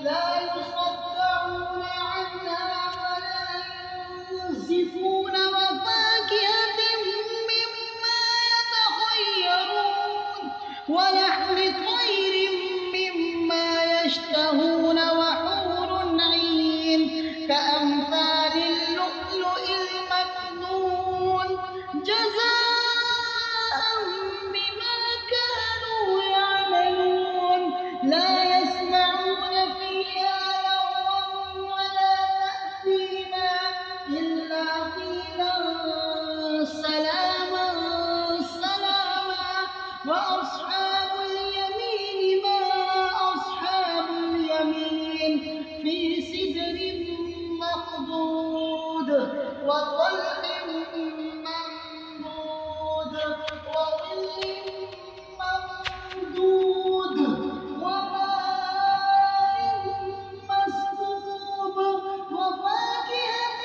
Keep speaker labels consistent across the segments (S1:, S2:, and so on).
S1: لا يصدعون عنها ولا ينزفون وفاكهة مما يتخيرون ولحم طير مما يشتهون وحور عين كأمثال اللؤلؤ المكنون جزاء بما كانوا يعملون لا يسمعون فيها لغوا ولا تأثيما إلا قيلا سلاما سلاما وأصحاب اليمين ما أصحاب اليمين في سدر مخضود وطلح منضود وظل ممدود وماء مسكوب وفاكهة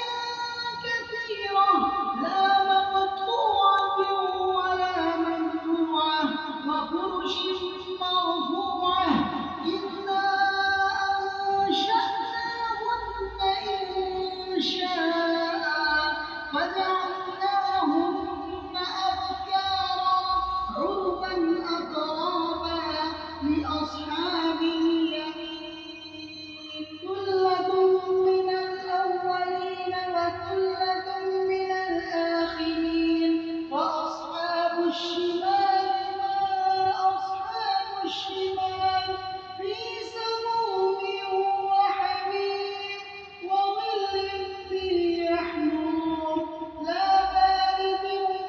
S1: كثيرة لا مقطوعة ولا ممنوعة وفرش مرفوعة إنا أنشأناهن إنشاء فجعلناهن أبكارا عربا أترابا لأصحاب اليمين ثلة من الأولين وثلة من الآخرين وأصحاب الشمال ما أصحاب الشمال في سموم وحميم وظل من يحموم لا بارد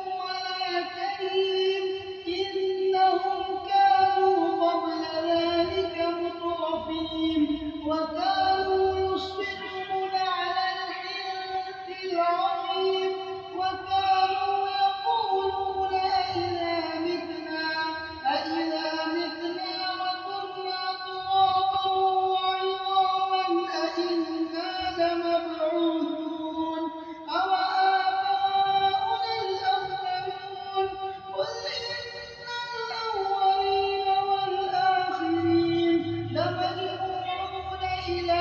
S1: ولا كريم إنهم كانوا قبل ذلك مترفين وكانوا يصرون على الحنث العظيم وكانوا يقولون أإذا متنا وكنا ترابا وعظاما أإنا لمبعوثون أوآباؤنا الأولون قل إن الأولين والآخرين لمجموعون إلى